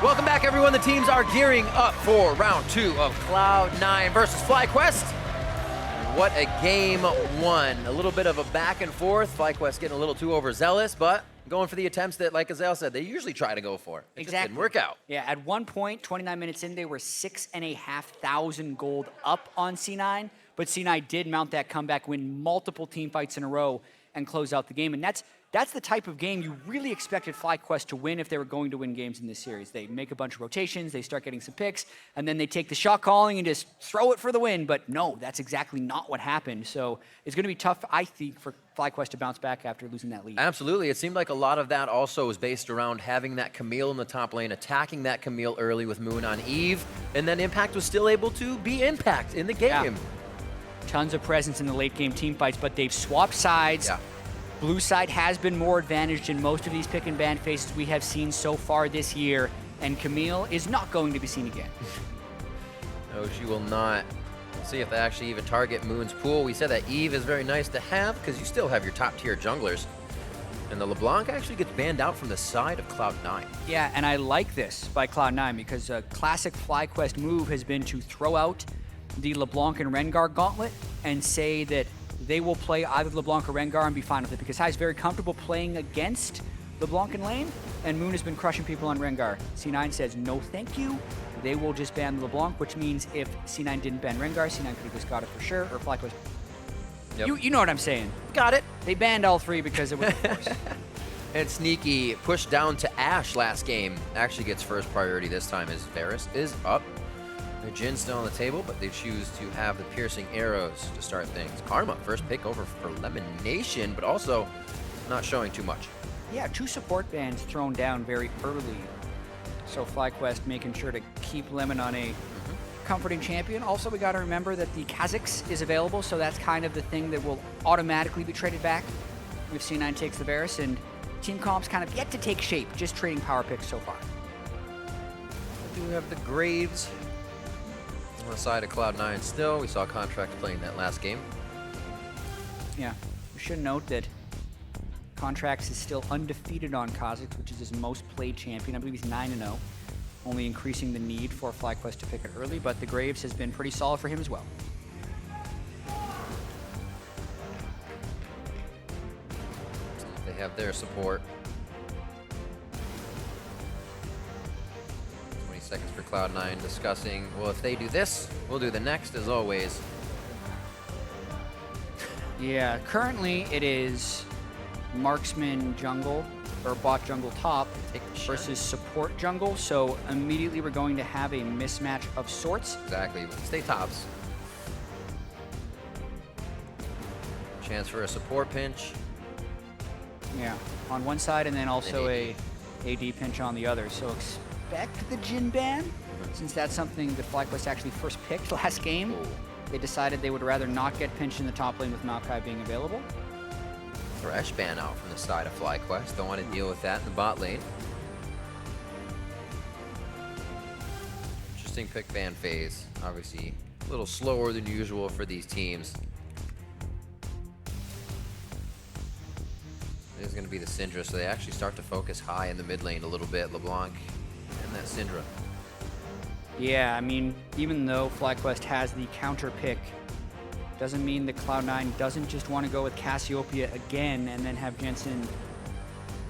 Welcome back, everyone. The teams are gearing up for round 2 of Cloud9 versus FlyQuest. What a game one. A little bit of a back and forth. FlyQuest getting a little too overzealous, but going for the attempts that, like Azale said, they usually try to go for. It just didn't work out. Yeah, at one point, 29 minutes in, they were 6,500 gold up on C9, but C9 did mount that comeback, win multiple team fights in a row, and close out the game. And that's the type of game you really expected FlyQuest to win if they were going to win games in this series. They make a bunch of rotations, they start getting some picks, and then they take the shot calling and just throw it for the win. But no, that's exactly not what happened. So it's going to be tough, I think, for FlyQuest to bounce back after losing that lead. Absolutely. It seemed like a lot of that also was based around having that Camille in the top lane, attacking that Camille early with Moon on Eve, and then Impact was still able to be Impact in the game. Yeah. Tons of presence in the late game team fights, but they've swapped sides. Yeah. Blue side has been more advantaged in most of these pick and ban phases we have seen so far this year, and Camille is not going to be seen again. No, she will not. Let's see if they actually even target Moon's pool. We said that Eve is very nice to have because you still have your top tier junglers. And the LeBlanc actually gets banned out from the side of Cloud9. Yeah, and I like this by Cloud9 because a classic FlyQuest move has been to throw out the LeBlanc and Rengar gauntlet and say that they will play either LeBlanc or Rengar and be fine with it because Hai's very comfortable playing against LeBlanc in lane, and Moon has been crushing people on Rengar. C9 says no thank you. They will just ban LeBlanc, which means if C9 didn't ban Rengar, C9 could have just got it for sure, or FlyQuest. Yep. You know what I'm saying. Got it. They banned all three because it was a force. And Sneaky pushed down to Ashe last game. Actually gets first priority this time as Varus is up. The Jhin still on the table, but they choose to have the piercing arrows to start things. Karma, first pick over for Elimination, but also not showing too much. Yeah, 2 support bans thrown down very early. So FlyQuest making sure to keep Lemon on a comforting champion. Also, we got to remember that the Kha'Zix is available, so that's kind of the thing that will automatically be traded back if C9 takes the Varus, and Team Comp's kind of yet to take shape, just trading power picks so far. We do have the Graves on the side of Cloud9 still. We saw Contract playing that last game. Yeah, we should note that Contracts is still undefeated on Kha'Zix, which is his most played champion. I believe he's 9-0, only increasing the need for FlyQuest to pick it early, but the Graves has been pretty solid for him as well. They have their support. 20 seconds for Cloud9 discussing, well, if they do this, we'll do the next as always. Yeah, currently it is marksman jungle, or bot jungle top versus support jungle, so immediately we're going to have a mismatch of sorts. Exactly, stay tops. Chance for a support pinch. Yeah, on one side, and then also a AD pinch on the other. So expect the Jhin ban, since that's something that FlyQuest actually first picked last game. They decided they would rather not get pinched in the top lane with Maokai being available. Thresh ban out from the side of FlyQuest. Don't want to deal with that in the bot lane. Interesting pick ban phase. Obviously, a little slower than usual for these teams. It is going to be the Syndra, so they actually start to focus high in the mid lane a little bit. LeBlanc and that Syndra. Yeah, I mean, even though FlyQuest has the counter pick, doesn't mean that Cloud9 doesn't just want to go with Cassiopeia again and then have Jensen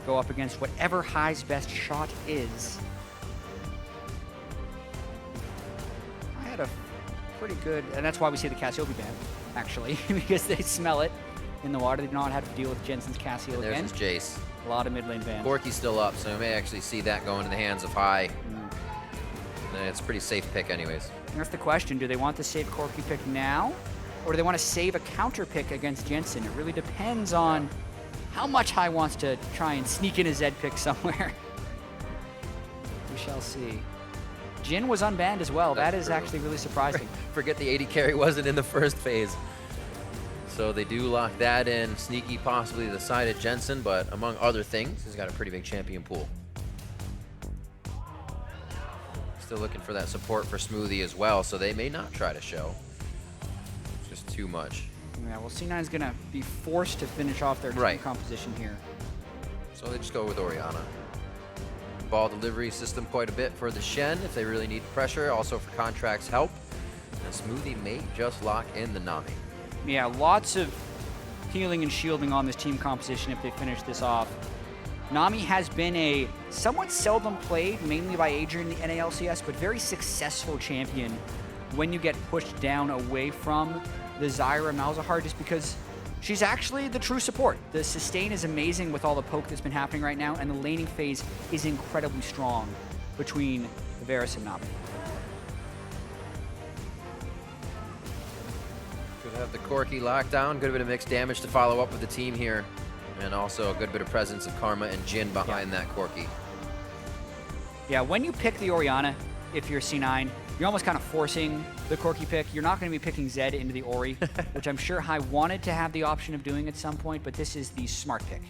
go up against whatever Hai's best shot is. I had a pretty good, and that's why we see the Cassiopeia ban, actually, because they smell it in the water. They do not have to deal with Jensen's Cassio again. There's his Jace. A lot of mid lane bans. Corki's still up, so we may actually see that go into the hands of Hai. And it's a pretty safe pick anyways. That's the question. Do they want to save Corki pick now? Or do they want to save a counter pick against Jensen? It really depends on how much Hai wants to try and sneak in a Zed pick somewhere. We shall see. Jhin was unbanned as well. That is actually really surprising. Forget the 80 carry wasn't in the first phase. So they do lock that in. Sneaky possibly the side of Jensen, but among other things, he's got a pretty big champion pool. Still looking for that support for Smoothie as well, so they may not try to show. It's just too much. Yeah, well, C9 is going to be forced to finish off their team composition here. So they just go with Orianna. ball delivery system quite a bit for the Shen if they really need pressure, also for Contract's help. And Smoothie may just lock in the Nami. Yeah, lots of healing and shielding on this team composition if they finish this off. Nami has been a somewhat seldom played, mainly by Adrian in the NALCS, but very successful champion when you get pushed down away from the Zyra Malzahar, just because she's actually the true support. The sustain is amazing with all the poke that's been happening right now, and the laning phase is incredibly strong between Varus and Nami. Could have the Corki locked down, good bit of mixed damage to follow up with the team here. And also a good bit of presence of Karma and Jin behind that Corki. Yeah, when you pick the Orianna, if you're C9, you're almost kind of forcing the Corki pick. You're not going to be picking Zed into the Ori, which I'm sure Hai wanted to have the option of doing at some point, but this is the smart pick.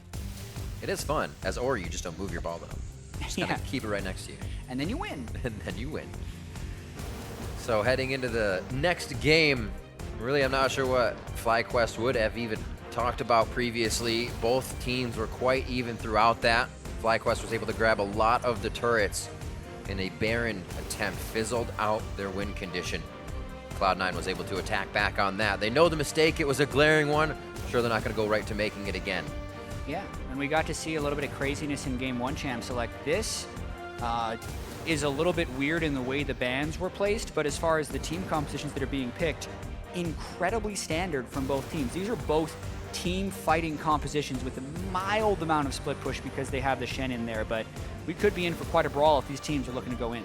It is fun. As Ori, you just don't move your ball enough. Just kind of keep it right next to you. And then you win. And then you win. So heading into the next game, really I'm not sure what FlyQuest would have even talked about previously. Both teams were quite even throughout that. FlyQuest was able to grab a lot of the turrets in a barren attempt, fizzled out their win condition. Cloud9 was able to attack back on that. They know the mistake, it was a glaring one. I'm sure they're not going to go right to making it again. Yeah, and we got to see a little bit of craziness in Game 1, Champ. So like this is a little bit weird in the way the bans were placed, but as far as the team compositions that are being picked, incredibly standard from both teams. These are both team fighting compositions with a mild amount of split push because they have the Shen in there, but we could be in for quite a brawl if these teams are looking to go in.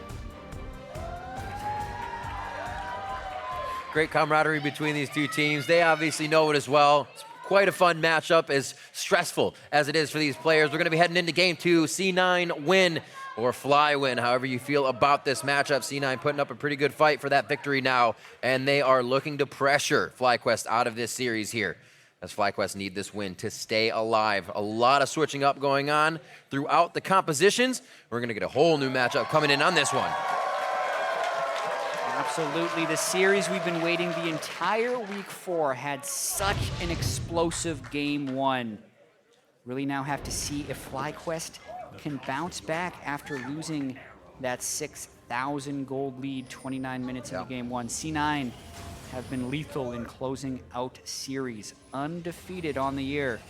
Great camaraderie between these two teams. They obviously know it as well. It's quite a fun matchup, as stressful as it is for these players. We're going to be heading into game 2. C9 win or Fly win, however you feel about this matchup. C9 putting up a pretty good fight for that victory now, and they are looking to pressure FlyQuest out of this series here, as FlyQuest need this win to stay alive. A lot of switching up going on throughout the compositions. We're going to get a whole new matchup coming in on this one. Absolutely. The series we've been waiting the entire week for had such an explosive game 1. Really now have to see if FlyQuest can bounce back after losing that 6,000 gold lead 29 minutes into game 1. C9 have been lethal in closing out series, undefeated on the year.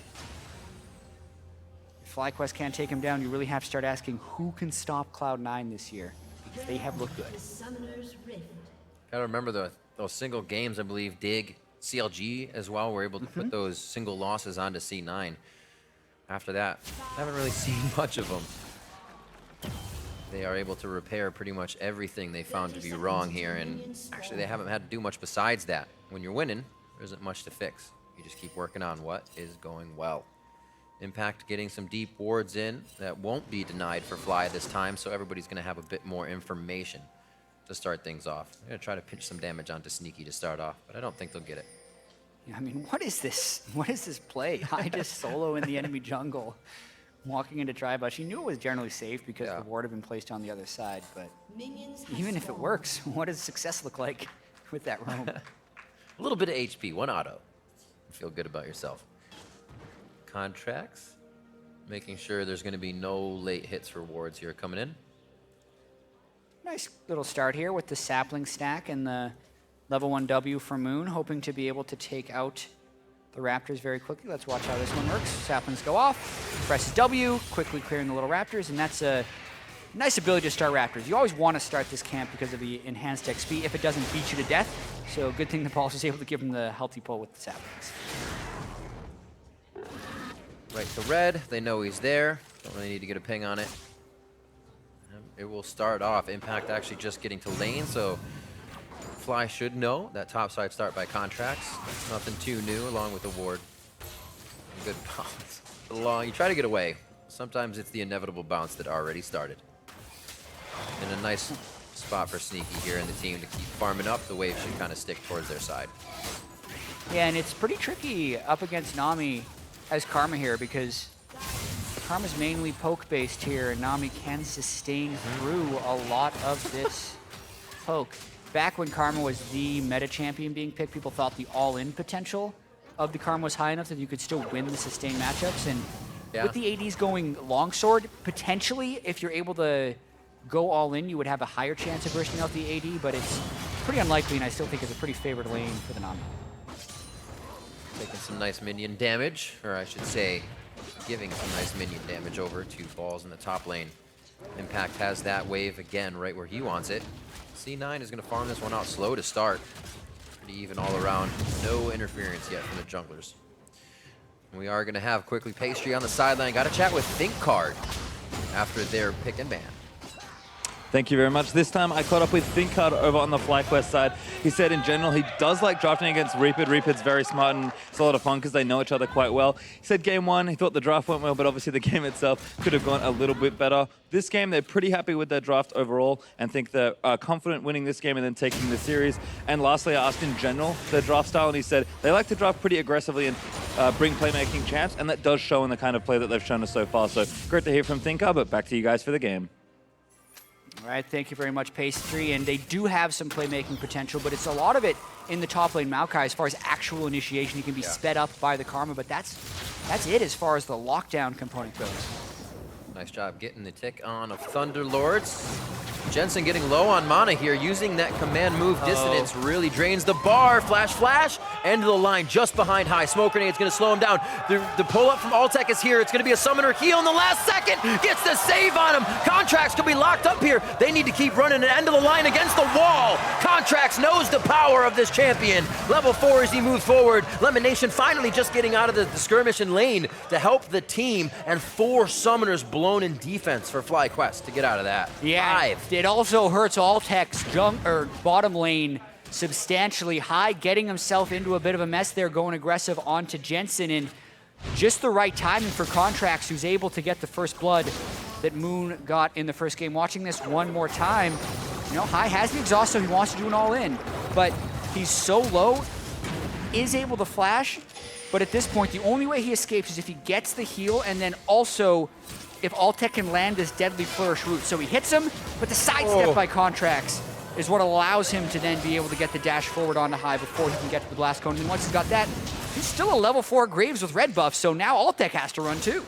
If FlyQuest can't take him down, you really have to start asking who can stop Cloud9 this year, because they have looked good. Gotta remember those single games, I believe Dig, CLG as well, were able to put those single losses onto C9. After that, haven't really seen much of them. They are able to repair pretty much everything they found to be wrong here, and actually they haven't had to do much besides that. When you're winning, there isn't much to fix. You just keep working on what is going well. Impact getting some deep wards in that won't be denied for Fly this time, so everybody's going to have a bit more information to start things off. I'm going to try to pinch some damage onto Sneaky to start off, but I don't think they'll get it. Yeah, I mean, what is this? What is this play? I just solo in the enemy jungle, walking into try-bot. She knew it was generally safe because the ward had been placed on the other side, but even if it works, what does success look like with that roam? A little bit of HP, 1 auto. Feel good about yourself. Contracts, making sure there's going to be no late hits for wards here coming in. Nice little start here with the sapling stack and the level 1 W for Moon, hoping to be able to take out the Raptors very quickly. Let's watch how this one works. Saplings go off, presses W, quickly clearing the little Raptors, and that's a nice ability to start Raptors. You always want to start this camp because of the enhanced XP if it doesn't beat you to death, so good thing the Pulse was able to give him the healthy pull with the saplings. Right to red, they know he's there. Don't really need to get a ping on it. It will start off. Impact actually just getting to lane, so Fly should know that topside start by Contracts. Nothing too new, along with the ward. Good bounce. You try to get away. Sometimes it's the inevitable bounce that already started. And a nice spot for Sneaky here in the team to keep farming up. The wave should kind of stick towards their side. Yeah, and it's pretty tricky up against Nami as Karma here, because Karma's mainly poke-based here, and Nami can sustain through a lot of this poke. Back when Karma was the meta champion being picked, people thought the all-in potential of the Karma was high enough that you could still win the sustained matchups, and with the ADs going longsword, potentially, if you're able to go all in, you would have a higher chance of bursting out the AD, but it's pretty unlikely, and I still think it's a pretty favored lane for the Nami. Taking some nice minion damage, or I should say, giving some nice minion damage over to Balls in the top lane. Impact has that wave again right where he wants it. C9 is going to farm this one out slow to start. Pretty even all around. No interference yet from the junglers. We are going to have quickly Pastry on the sideline. Got to chat with ThinkCard after their pick and ban. Thank you very much. This time I caught up with ThinkCard over on the FlyQuest side. He said in general he does like drafting against Reapid. Reapid's very smart and it's a lot of fun because they know each other quite well. He said game one, he thought the draft went well, but obviously the game itself could have gone a little bit better. This game, they're pretty happy with their draft overall and think they're confident winning this game and then taking the series. And lastly, I asked in general their draft style, and he said they like to draft pretty aggressively and bring playmaking chance, and that does show in the kind of play that they've shown us so far. So great to hear from ThinkCard, but back to you guys for the game. All right, thank you very much, Pastry. And they do have some playmaking potential, but it's a lot of it in the top lane Maokai as far as actual initiation. He can be sped up by the Karma, but that's it as far as the lockdown component goes. Nice job getting the tick on of Thunderlords. Jensen getting low on mana here, using that command move dissonance really drains the bar. Flash, end of the line just behind High. Smoke Grenade's gonna slow him down. The pull up from Altec is here. It's gonna be a summoner heal in the last second. Gets the save on him. Contracts could be locked up here. They need to keep running the end of the line against the wall. Contracts knows the power of this champion. Level 4 as he moves forward. Lemon Nation finally just getting out of the skirmish in lane to help the team, and 4 summoners blown in defense for FlyQuest to get out of that. Yeah, 5. it also hurts Altec's bottom lane substantially. High getting himself into a bit of a mess there, going aggressive onto Jensen, and just the right timing for Contracts, who's able to get the first blood that Moon got in the first game. Watching this one more time, you know, High has the exhaust, so he wants to do an all-in, but he's so low, is able to flash, but at this point, the only way he escapes is if he gets the heal, and then also if Altec can land this deadly flourish route. So he hits him, but the sidestep by Contracts is what allows him to then be able to get the dash forward onto High before he can get to the blast cone. And once he's got that, he's still a level 4 Graves with red buff, so now Altec has to run too.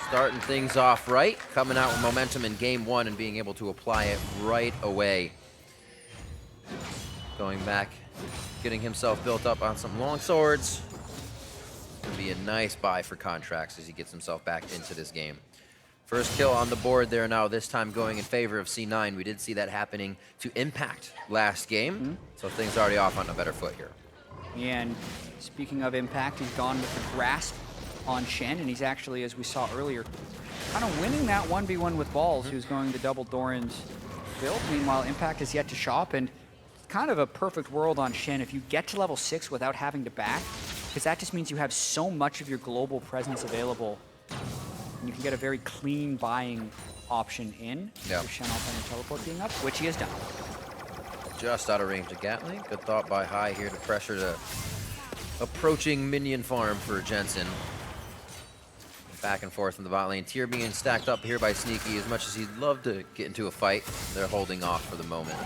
Starting things off right, coming out with momentum in game 1 and being able to apply it right away. Going back, getting himself built up on some long swords. Gonna be a nice buy for Contracts as he gets himself back into this game. First kill on the board there now, this time going in favor of C9. We did see that happening to Impact last game, so things are already off on a better foot here. Yeah, and speaking of Impact, he's gone with the grasp on Shen, and he's actually, as we saw earlier, kind of winning that 1v1 with Balls, who's going the double Doran's build. Meanwhile, Impact is yet to shop, and kind of a perfect world on Shen if you get to level 6 without having to back, because that just means you have so much of your global presence available, and you can get a very clean buying option in. With Shen off on your teleport being up, which he has done. Just out of range of Gatling. Good thought by High here to pressure the approaching minion farm for Jensen. Back and forth in the bot lane. Tier being stacked up here by Sneaky. As much as he'd love to get into a fight, they're holding off for the moment.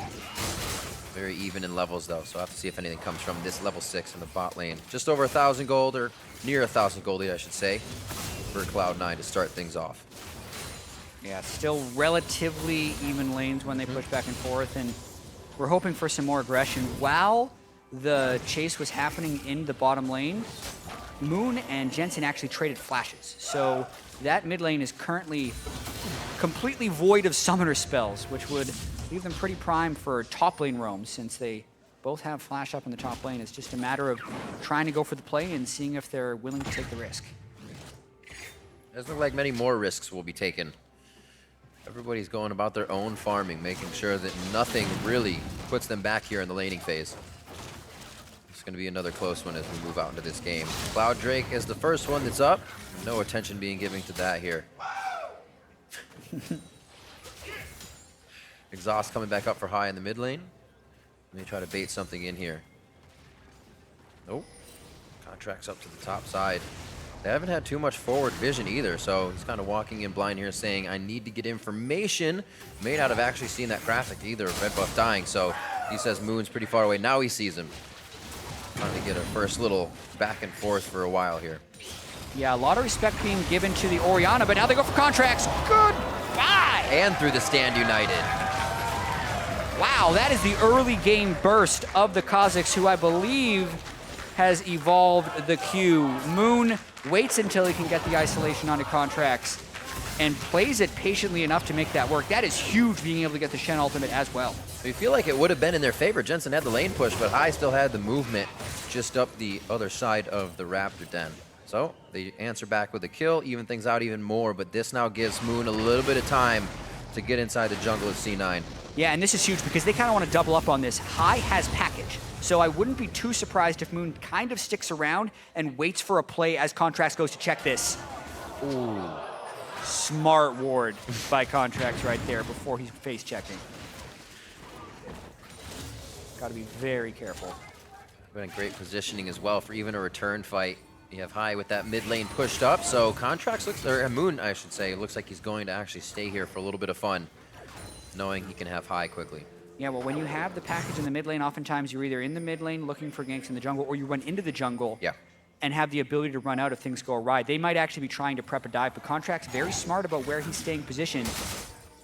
Very even in levels though, so I have to see if anything comes from this level 6 in the bot lane. Just over 1,000 gold, or near 1,000 gold, I should say, for Cloud9 to start things off. Yeah, still relatively even lanes when they push back and forth, and we're hoping for some more aggression. While the chase was happening in the bottom lane, Moon and Jensen actually traded flashes. So that mid lane is currently completely void of summoner spells, which would leave them pretty prime for top lane roam, since they both have flash up in the top lane. It's just a matter of trying to go for the play and seeing if they're willing to take the risk. Doesn't look like many more risks will be taken. Everybody's going about their own farming, making sure that nothing really puts them back here in the laning phase. It's going to be another close one as we move out into this game. Cloud Drake is the first one that's up. No attention being given to that here. Exhaust coming back up for High in the mid lane. Let me try to bait something in here. Nope. Contracts up to the top side. They haven't had too much forward vision either, so he's kind of walking in blind here saying, I need to get information. May not have actually seen that graphic either of red buff dying, so he says Moon's pretty far away. Now he sees him. Trying to get a first little back and forth for a while here. Yeah, a lot of respect being given to the Orianna, but now they go for contracts. Goodbye! And through the stand united. Wow, that is the early game burst of the Kazakhs, who I believe has evolved the Q. Moon waits until he can get the isolation onto contracts and plays it patiently enough to make that work. That is huge, being able to get the Shen ultimate as well. We feel like it would have been in their favor. Jensen had the lane push, but High still had the movement just up the other side of the Raptor den. So they answer back with a kill, even things out even more, but this now gives Moon a little bit of time to get inside the jungle of C9. Yeah, and this is huge because they kind of want to double up on this. High has package, so I wouldn't be too surprised if Moon kind of sticks around and waits for a play as Contracts goes to check this. Ooh. Smart ward by Contracts right there before he's face checking. Got to be very careful. Been in great positioning as well for even a return fight. You have High with that mid lane pushed up, so Contracts looks, or Moon, I should say, looks like he's going to actually stay here for a little bit of fun, knowing he can have High quickly. Yeah, well, when you have the package in the mid lane, oftentimes you're either in the mid lane looking for ganks in the jungle, or you run into the jungle and have the ability to run out if things go awry. They might actually be trying to prep a dive, but Contract's very smart about where he's staying positioned.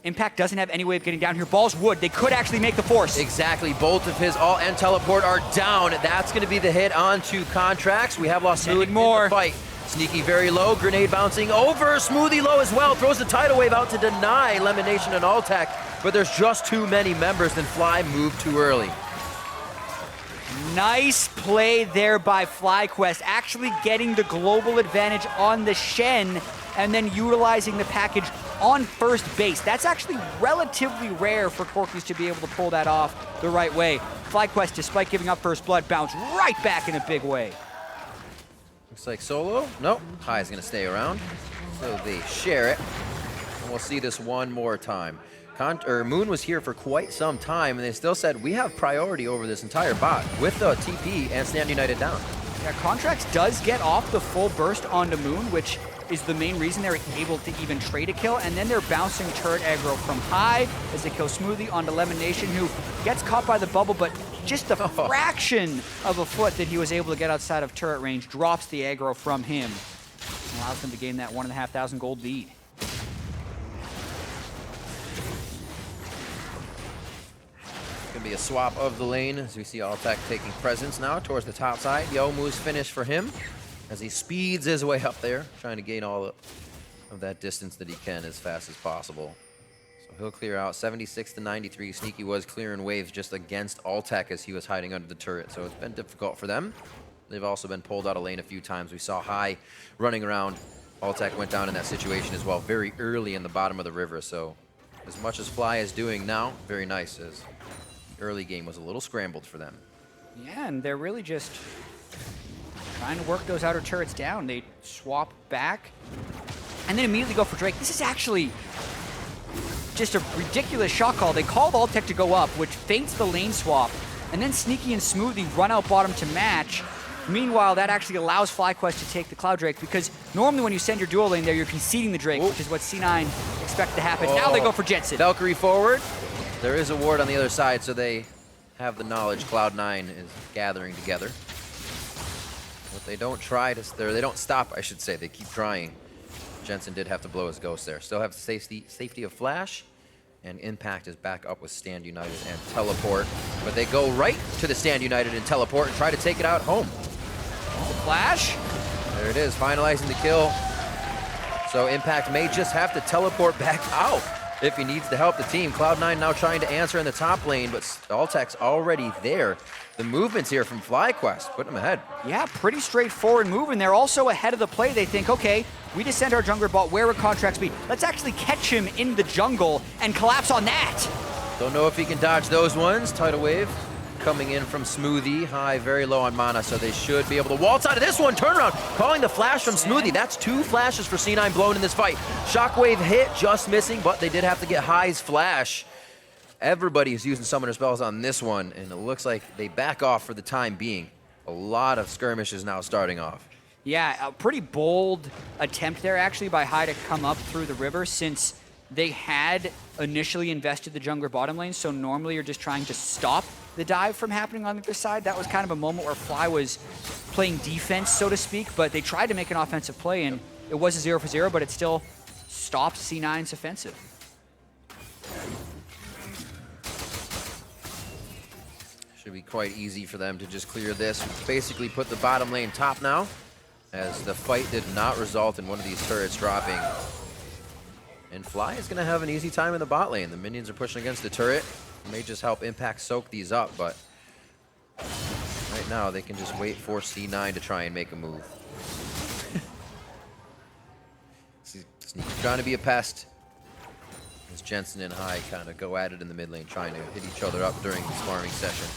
Impact doesn't have any way of getting down here. Balls would. They could actually make the force. Exactly. Both of his ult and teleport are down. That's going to be the hit onto Contracts. We have lost Moon in the fight. Sneaky very low. Grenade bouncing over. Smoothie low as well. Throws the tidal wave out to deny Elimination and Altec. But there's just too many members, then Fly moved too early. Nice play there by FlyQuest, actually getting the global advantage on the Shen and then utilizing the package on first base. That's actually relatively rare for Corkies to be able to pull that off the right way. FlyQuest, despite giving up first blood, bounced right back in a big way. Looks like solo. Nope. High's going to stay around. So they share it. And we'll see this one more time. Moon was here for quite some time, and they still said, we have priority over this entire bot with the TP and Stand United down. Yeah, Contracts does get off the full burst onto Moon, which is the main reason they're able to even trade a kill, and then they're bouncing turret aggro from High as they kill Smoothie onto Elimination, who gets caught by the bubble, but just a fraction of a foot that he was able to get outside of turret range drops the aggro from him, and allows them to gain that 1,500 gold lead. Be a swap of the lane as we see Altec taking presence now towards the top side. Youmuu's finish for him as he speeds his way up there, trying to gain all of that distance that he can as fast as possible. So he'll clear out 76 to 93. Sneaky was clearing waves just against Altec as he was hiding under the turret, so it's been difficult for them. They've also been pulled out of lane a few times. We saw High running around. Altec went down in that situation as well very early in the bottom of the river, so as much as Fly is doing now, very nice as early game was a little scrambled for them. Yeah, and they're really just trying to work those outer turrets down. They swap back and then immediately go for Drake. This is actually just a ridiculous shot call. They called Altec to go up, which feints the lane swap, and then Sneaky and Smoothie run out bottom to match. Meanwhile, that actually allows FlyQuest to take the Cloud Drake, because normally when you send your dual lane there, you're conceding the Drake, which is what C9 expected to happen. Now they go for Jetson. Valkyrie forward. There is a ward on the other side, so they have the knowledge Cloud9 is gathering together. But they don't try to, they don't stop, I should say. They keep trying. Jensen did have to blow his ghost there. Still have the safety of Flash, and Impact is back up with Stand United and Teleport. But they go right to the Stand United and Teleport and try to take it out home. Flash. There it is, finalizing the kill. So Impact may just have to teleport back out if he needs to help the team. Cloud9 now trying to answer in the top lane, but Altec's already there. The movements here from FlyQuest, putting them ahead. Yeah, pretty straightforward move, and they're also ahead of the play. They think, okay, we just sent our jungler bot, where would Contracts be? Let's actually catch him in the jungle and collapse on that. Don't know if he can dodge those ones. Tidal wave coming in from Smoothie. High, very low on mana, so they should be able to waltz out of this one. Turnaround, calling the flash from Smoothie. That's 2 flashes for C9 blown in this fight. Shockwave hit, just missing, but they did have to get High's flash. Everybody is using summoner spells on this one, and it looks like they back off for the time being. A lot of skirmishes now starting off. Yeah, a pretty bold attempt there actually by High to come up through the river, since they had initially invested the jungler bottom lane, so normally you're just trying to stop the dive from happening on the other side. That was kind of a moment where Fly was playing defense, so to speak, but they tried to make an offensive play, and it was a 0 for 0, but it still stopped C9's offensive. Should be quite easy for them to just clear this. Basically put the bottom lane top now, as the fight did not result in one of these turrets dropping. And Fly is going to have an easy time in the bot lane. The minions are pushing against the turret. It may just help Impact soak these up, but right now they can just wait for C9 to try and make a move. Sneaky trying to be a pest. As Jensen and High kind of go at it in the mid lane, trying to hit each other up during this farming session.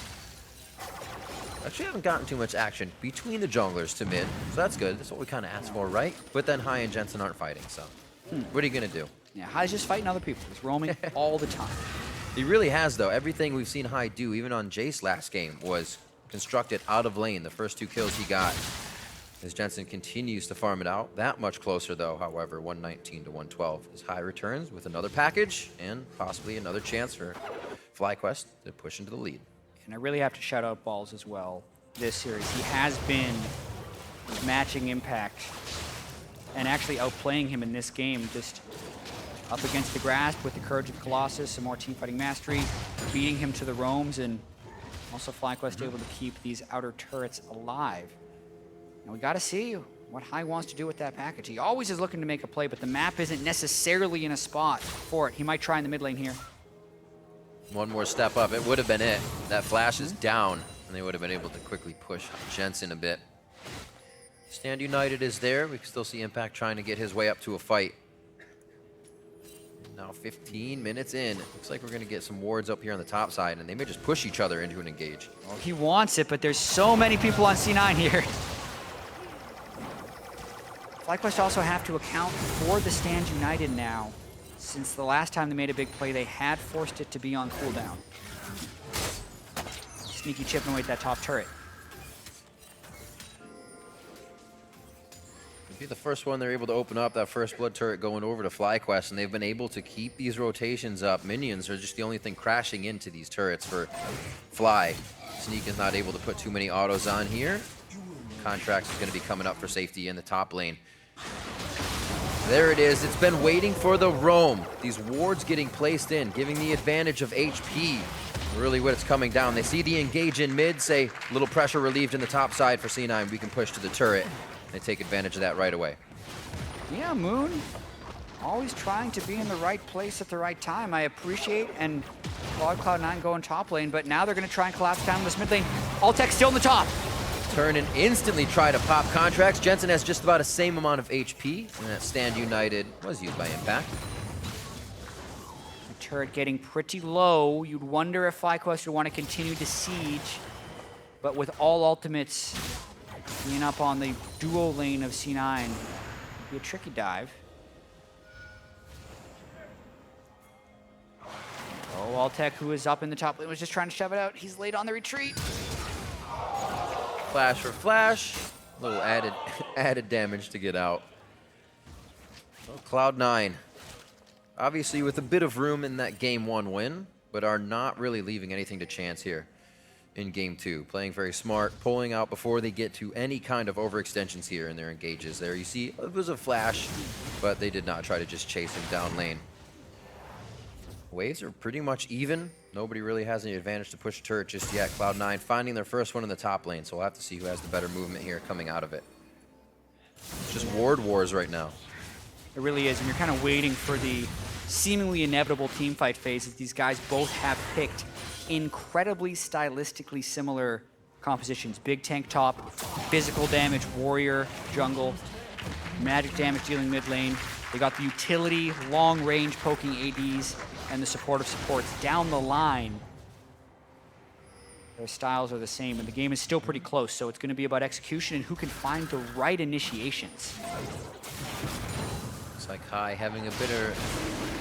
Actually haven't gotten too much action between the junglers to mid, so that's good. That's what we kind of asked for, right? But then High and Jensen aren't fighting, so what are you going to do? Yeah, High's just fighting other people. He's roaming all the time. He really has, though. Everything we've seen High do, even on Jace last game, was constructed out of lane. The first 2 kills he got, as Jensen continues to farm it out. That much closer, though, however, 119 to 112. As High returns with another package and possibly another chance for FlyQuest to push into the lead. And I really have to shout out Balls as well this series. He has been matching Impact and actually outplaying him in this game, just up against the grasp with the Courage of the Colossus, some more teamfighting mastery, beating him to the roams, and also FlyQuest able to keep these outer turrets alive. And we got to see what High wants to do with that package. He always is looking to make a play, but the map isn't necessarily in a spot for it. He might try in the mid lane here. One more step up, it would have been it. That flash is down, and they would have been able to quickly push Jensen a bit. Stand United is there. We can still see Impact trying to get his way up to a fight. Now 15 minutes in. Looks like we're going to get some wards up here on the top side, and they may just push each other into an engage. Well, he wants it, but there's so many people on C9 here. FlyQuest also have to account for the Stand United now. Since the last time they made a big play, they had forced it to be on cooldown. Sneaky chipping away at that top turret. It'll be the first one they're able to open up, that first blood turret going over to FlyQuest, and they've been able to keep these rotations up. Minions are just the only thing crashing into these turrets for Fly. Sneak is not able to put too many autos on here. Contracts is going to be coming up for safety in the top lane. There it is. It's been waiting for the roam. These wards getting placed in, giving the advantage of HP. Really what it's coming down. They see the engage in mid, say, little pressure relieved in the top side for C9. We can push to the turret. They take advantage of that right away. Yeah, Moon, always trying to be in the right place at the right time. I appreciate and applaud Cloud9 going top lane, but now they're going to try and collapse down this mid lane. Altec still in the top. Turn and instantly try to pop contracts. Jensen has just about the same amount of HP, and that Stand United was used by Impact. The turret getting pretty low. You'd wonder if FlyQuest would want to continue to siege, but with all ultimates being up on the duo lane of C9, it'd be a tricky dive. Oh, Altec, who is up in the top lane, was just trying to shove it out. He's late on the retreat. Flash for flash. A little added damage to get out. So Cloud9, obviously with a bit of room in that game 1 win, but are not really leaving anything to chance here in game 2. Playing very smart, pulling out before they get to any kind of overextensions here in their engages. There you see it was a flash, but they did not try to just chase him down lane. Waves are pretty much even. Nobody really has any advantage to push turret just yet. Cloud9 finding their first one in the top lane, so we'll have to see who has the better movement here coming out of it. It's just ward wars right now. It really is, and you're kind of waiting for the seemingly inevitable teamfight phase as these guys both have picked incredibly stylistically similar compositions. Big tank top, physical damage, warrior, jungle, magic damage dealing mid lane. They got the utility, long range poking ADs, and the supportive supports down the line. Their styles are the same, and the game is still pretty close, so it's going to be about execution and who can find the right initiations. Looks like High having a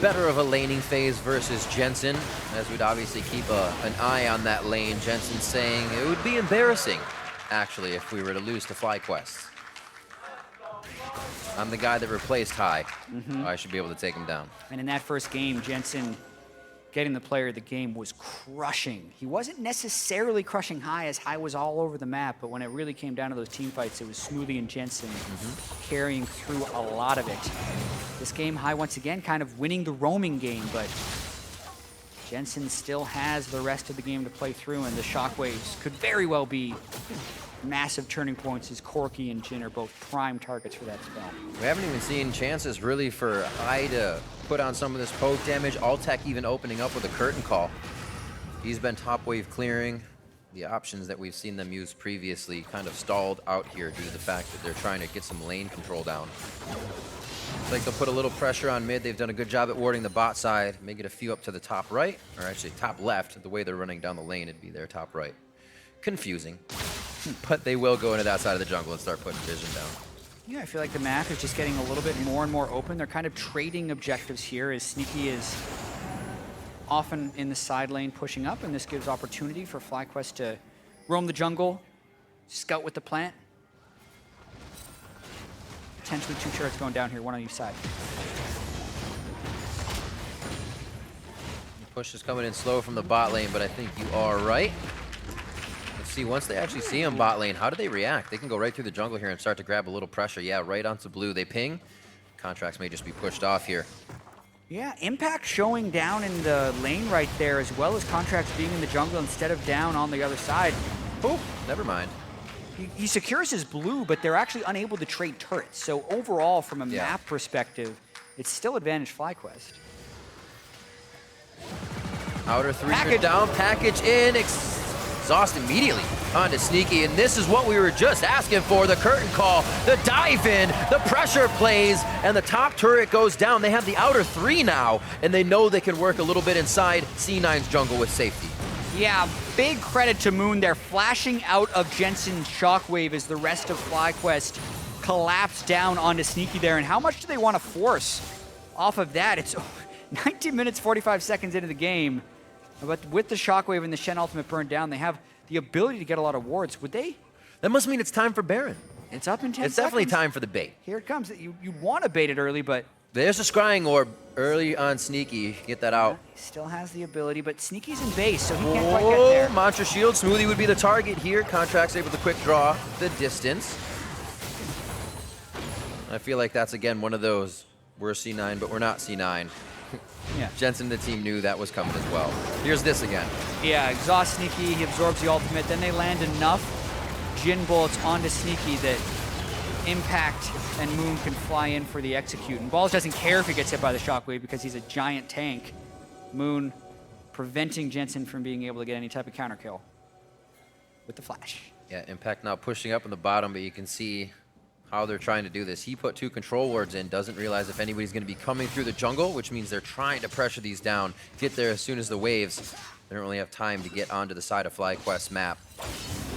better of a laning phase versus Jensen, as we'd obviously keep an eye on that lane. Jensen saying it would be embarrassing, actually, if we were to lose to FlyQuest. I'm the guy that replaced High. I should be able to take him down. And in that first game, Jensen getting the player of the game, was crushing. He wasn't necessarily crushing High, as High was all over the map, but when it really came down to those team fights, it was Smoothie and Jensen carrying through a lot of it. This game, High once again kind of winning the roaming game, but Jensen still has the rest of the game to play through, and the Shockwaves could very well be massive turning points as Corki and Jin are both prime targets for that spell. We haven't even seen chances really for High to put on some of this poke damage. Altec even opening up with a curtain call. He's been top wave clearing. The options that we've seen them use previously kind of stalled out here due to the fact that they're trying to get some lane control down. It's like they'll put a little pressure on mid. They've done a good job at warding the bot side. May get a few up to the top right, or actually top left. The way they're running down the lane, it'd be their top right. Confusing, but they will go into that side of the jungle and start putting vision down. Yeah, I feel like the map is just getting a little bit more and more open. They're kind of trading objectives here as Sneaky is often in the side lane pushing up, and this gives opportunity for FlyQuest to roam the jungle, scout with the plant. Potentially 2 turrets going down here, one on each side. The push is coming in slow from the bot lane, but I think you are right. Let's see, once they actually see him bot lane, how do they react? They can go right through the jungle here and start to grab a little pressure. Yeah, right onto blue. They ping. Contracts may just be pushed off here. Yeah, Impact showing down in the lane right there, as well as Contracts being in the jungle instead of down on the other side. Oh, never mind. He secures his blue, but they're actually unable to trade turrets. So overall, from a map perspective, it's still advantage FlyQuest. Outer 3 down, package in, exhaust immediately onto Sneaky, and this is what we were just asking for, the curtain call, the dive in, the pressure plays, and the top turret goes down. They have the outer 3 now, and they know they can work a little bit inside C9's jungle with safety. Yeah, big credit to Moon. They're flashing out of Jensen's Shockwave as the rest of FlyQuest collapse down onto Sneaky there. And how much do they want to force off of that? It's 19 minutes, 45 seconds into the game. But with the Shockwave and the Shen ultimate burned down, they have the ability to get a lot of wards. Would they? That must mean it's time for Baron. It's up in 10 seconds. It's definitely time for the bait. Here it comes. You want to bait it early, but... There's a scrying orb early on Sneaky. Get that out. He still has the ability, but Sneaky's in base, so he can't quite get there. Mantra Shield. Smoothie would be the target here. Contracts able to quick draw the distance. I feel like that's, again, one of those, we're C9, but we're not C9. Yeah. Jensen, the team, knew that was coming as well. Here's this again. Yeah, exhaust Sneaky, he absorbs the ultimate, then they land enough Jin bullets onto Sneaky that Impact and Moon can fly in for the execute. And Balls doesn't care if he gets hit by the Shockwave because he's a giant tank. Moon preventing Jensen from being able to get any type of counter kill with the flash. Yeah, Impact now pushing up in the bottom, but you can see how they're trying to do this. He put 2 control wards in, doesn't realize if anybody's going to be coming through the jungle, which means they're trying to pressure these down, get there as soon as the waves. They don't really have time to get onto the side of FlyQuest map,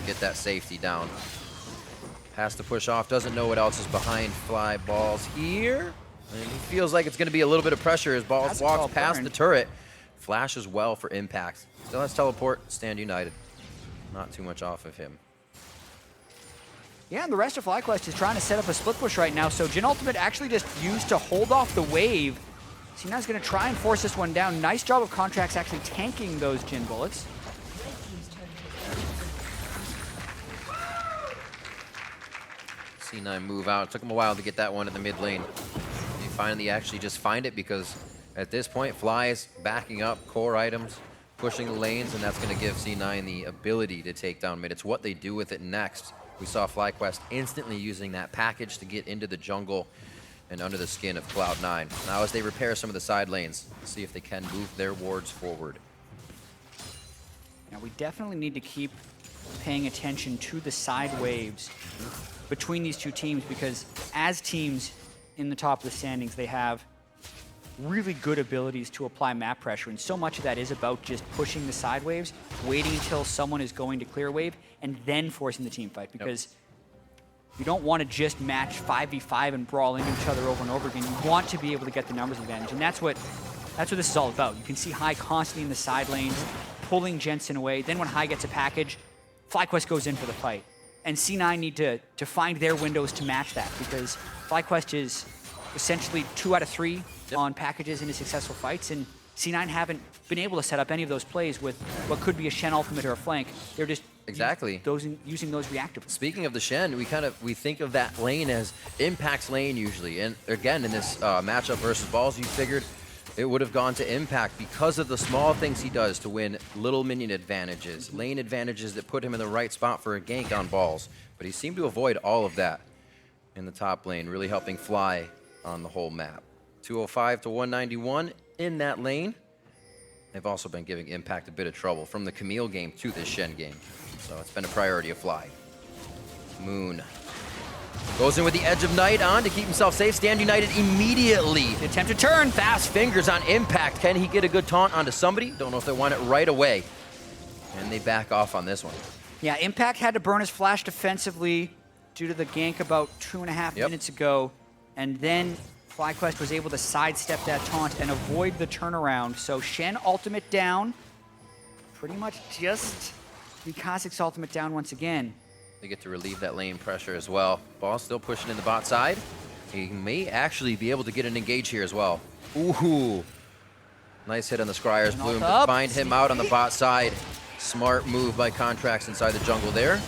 get that safety down. Has to push off, doesn't know what else is behind Fly. Balls here, and he feels like it's going to be a little bit of pressure as Balls walks past the turret. Flash as well for Impact. Still has teleport, stand united. Not too much off of him. Yeah, and the rest of FlyQuest is trying to set up a split push right now, so Jin ultimate actually just used to hold off the wave. C9's going to try and force this one down. Nice job of Contracts actually tanking those Jin bullets. C9 move out. It took him a while to get that one in the mid lane. He finally actually just find it because at this point, Fly is backing up core items, pushing the lanes, and that's going to give C9 the ability to take down mid. It's what they do with it next. We saw FlyQuest instantly using that package to get into the jungle and under the skin of Cloud9. Now as they repair some of the side lanes, see if they can move their wards forward. Now we definitely need to keep paying attention to the side waves between these two teams, because as teams in the top of the standings, they have really good abilities to apply map pressure, and so much of that is about just pushing the side waves, waiting until someone is going to clear a wave, and then forcing the team fight, because you don't want to just match 5v5 and brawl into each other over and over again. You want to be able to get the numbers advantage, and that's what this is all about. You can see High constantly in the side lanes, pulling Jensen away. Then when High gets a package, FlyQuest goes in for the fight. And C9 need to find their windows to match that, because FlyQuest is essentially 2 out of 3 on packages into successful fights, and C9 haven't been able to set up any of those plays with what could be a Shen ultimate or a flank. They're just using those reactively. Speaking of the Shen, we think of that lane as Impact's lane usually. And again, in this matchup versus Balls, you figured it would have gone to Impact because of the small things he does to win little minion advantages, lane advantages that put him in the right spot for a gank on Balls. But he seemed to avoid all of that in the top lane, really helping Fly on the whole map. 205 to 191 in that lane. They've also been giving Impact a bit of trouble from the Camille game to this Shen game. So it's been a priority of Fly. Moon goes in with the Edge of Night on to keep himself safe. Stand United immediately. The attempt to turn. Fast fingers on Impact. Can he get a good taunt onto somebody? Don't know if they want it right away. And they back off on this one. Yeah, Impact had to burn his flash defensively due to the gank about 2.5 minutes ago. And then FlyQuest was able to sidestep that taunt and avoid the turnaround. So Shen ultimate down. Pretty much just the Kha'Zix's ultimate down once again. They get to relieve that lane pressure as well. Ball still pushing in the bot side. He may actually be able to get an engage here as well. Ooh. Nice hit on the Scryer's Bloom to find him out on the bot side. Smart move by Contracts inside the jungle there.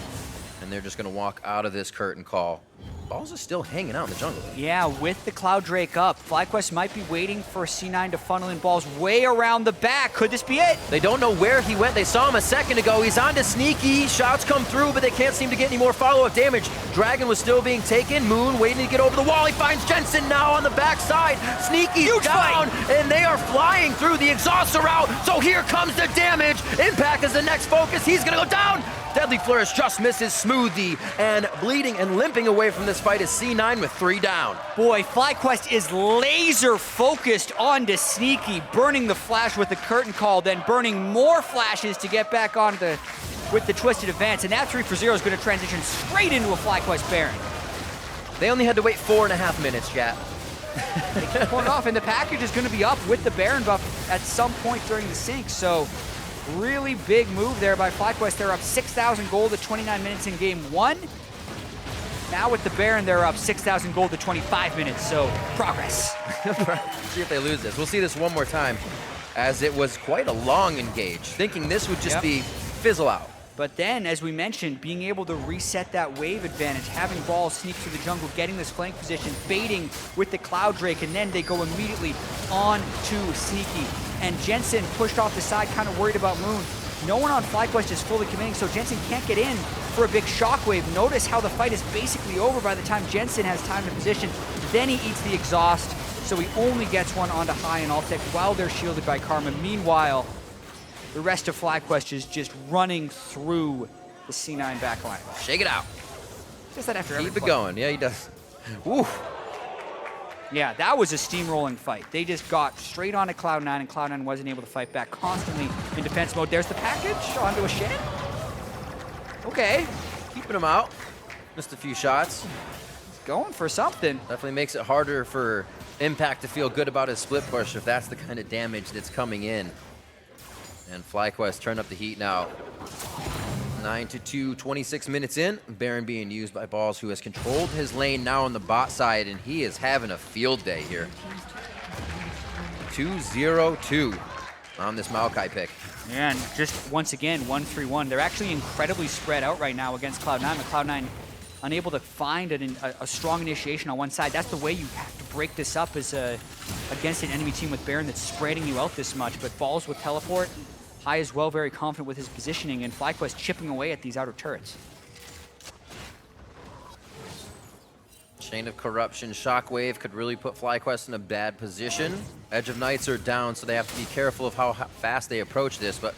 And they're just going to walk out of this curtain call. Balls is still hanging out in the jungle. Yeah, with the Cloud Drake up, FlyQuest might be waiting for C9 to funnel in Balls way around the back. Could this be it? They don't know where he went. They saw him a second ago. He's on to Sneaky. Shots come through, but they can't seem to get any more follow-up damage. Dragon was still being taken. Moon waiting to get over the wall. He finds Jensen now on the backside. Sneaky's down, and they are flying through. The exhausts are out, so here comes the damage. Impact is the next focus. He's going to go down. Deadly Flourish just misses Smoothie, and bleeding and limping away from this fight is C9 with 3 down. Boy, FlyQuest is laser focused onto Sneaky, burning the flash with the curtain call, then burning more flashes to get back on with the Twisted Advance, and that 3 for 0 is going to transition straight into a FlyQuest Baron. They only had to wait 4.5 minutes, chat. They keep pulling off, and the package is going to be up with the Baron buff at some point during the sync, so really big move there by FlyQuest. They're up 6,000 gold at 29 minutes in game 1. Now with the Baron, they're up 6,000 gold at 25 minutes, so progress. See if they lose this. We'll see this one more time, as it was quite a long engage, thinking this would just be fizzle out. But then, as we mentioned, being able to reset that wave advantage, having Balls sneak through the jungle, getting this flank position, baiting with the Cloud Drake, and then they go immediately on to Sneaky. And Jensen pushed off the side, kind of worried about Moon. No one on FlyQuest is fully committing, so Jensen can't get in for a big shockwave. Notice how the fight is basically over by the time Jensen has time to position. Then he eats the exhaust, so he only gets one onto High and Altec while they're shielded by Karma. Meanwhile, the rest of FlyQuest is just running through the C9 backline. Shake it out. Just that after every Keep it play. going. Yeah, he does. Woo. Yeah, that was a steamrolling fight. They just got straight onto Cloud9, and Cloud9 wasn't able to fight back, constantly in defense mode. There's the package onto a Shen. Okay. Keeping him out. Missed a few shots. Going for something. Definitely makes it harder for Impact to feel good about his split push if that's the kind of damage that's coming in. And FlyQuest turn up the heat now. 9-2, 26 minutes in. Baron being used by Balls, who has controlled his lane now on the bot side, and he is having a field day here. 2-0-2 on this Maokai pick. And just once again, 1-3-1. They're actually incredibly spread out right now against Cloud9, but Cloud9 unable to find a strong initiation on one side. That's the way you have to break this up as against an enemy team with Baron that's spreading you out this much. But Balls with teleport, High as well, very confident with his positioning, and FlyQuest chipping away at these outer turrets. Chain of Corruption, Shockwave could really put FlyQuest in a bad position. Edge of Nights are down, so they have to be careful of how fast they approach this, but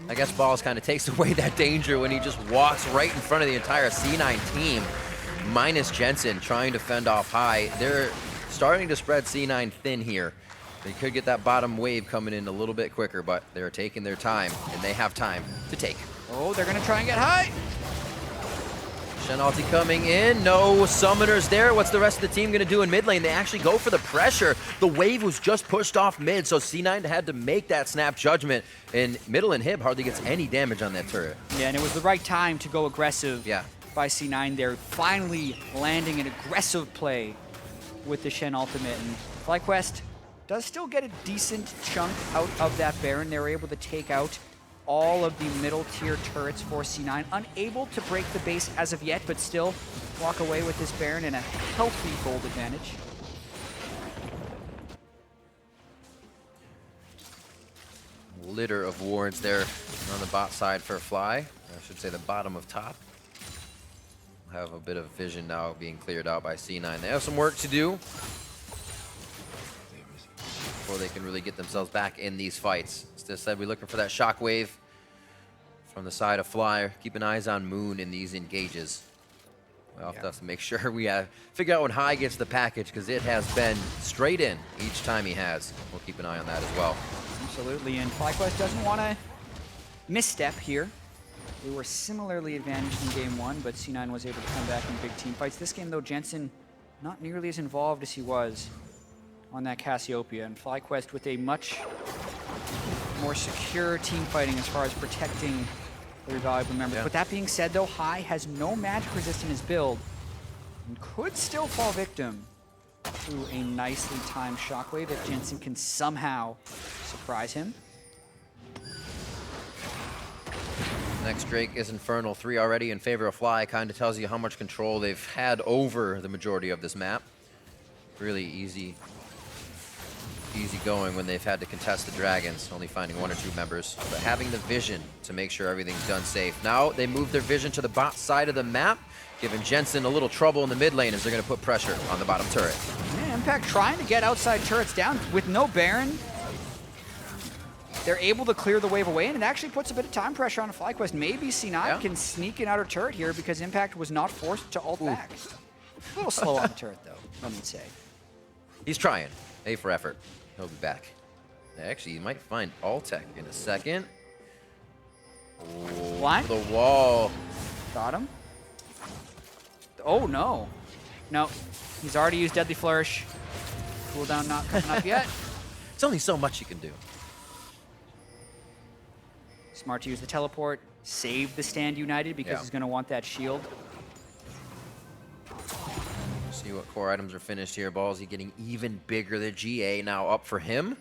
I guess Balls kind of takes away that danger when he just walks right in front of the entire C9 team, minus Jensen trying to fend off High. They're starting to spread C9 thin here. They could get that bottom wave coming in a little bit quicker, but they're taking their time, and they have time to take. Oh, they're going to try and get High. Shen ulti coming in, no summoners there. What's the rest of the team gonna do in mid lane? They actually go for the pressure. The wave was just pushed off mid, so C9 had to make that snap judgment, and middle and Hib hardly gets any damage on that turret. Yeah, and it was the right time to go aggressive by C9. They're finally landing an aggressive play with the Shen ultimate, and FlyQuest does still get a decent chunk out of that Baron. They were able to take out all of the middle tier turrets for C9. Unable to break the base as of yet, but still walk away with this Baron and a healthy gold advantage. Litter of wards there on the bot side for Fly. I should say the bottom of top. Have a bit of vision now being cleared out by C9. They have some work to do before they can really get themselves back in these fights. As I said, we're looking for that shockwave from the side of Fly. Keeping eyes on Moon in these engages. We also have to make sure we figure out when High gets the package, because it has been straight in each time he has. We'll keep an eye on that as well. Absolutely, and FlyQuest doesn't want to misstep here. They were similarly advantaged in game one, but C9 was able to come back in big team fights. This game, though, Jensen not nearly as involved as he was on that Cassiopeia, and FlyQuest with a much more secure team fighting as far as protecting their valuable members. But that being said, though, High has no magic resist in his build and could still fall victim to a nicely timed shockwave if Jensen can somehow surprise him. Next Drake is Infernal. 3 already in favor of Fly. Kind of tells you how much control they've had over the majority of this map. Really easy going when they've had to contest the Dragons, only finding 1 or 2 members. But having the vision to make sure everything's done safe. Now they move their vision to the bot side of the map, giving Jensen a little trouble in the mid lane as they're going to put pressure on the bottom turret. Yeah, Impact trying to get outside turrets down with no Baron. They're able to clear the wave away, and it actually puts a bit of time pressure on FlyQuest. Maybe C9 can sneak an outer turret here because Impact was not forced to ult back. A little slow on the turret, though, let me say. He's trying. A for effort. He'll be back. Actually, you might find Altec in a second. What? The wall. Got him. Oh, no. No. He's already used Deadly Flourish. Cooldown not coming up yet. It's only so much you can do. Smart to use the teleport. Save the stand United because he's going to want that shield. See what core items are finished here. Ballsy getting even bigger. The GA now up for him.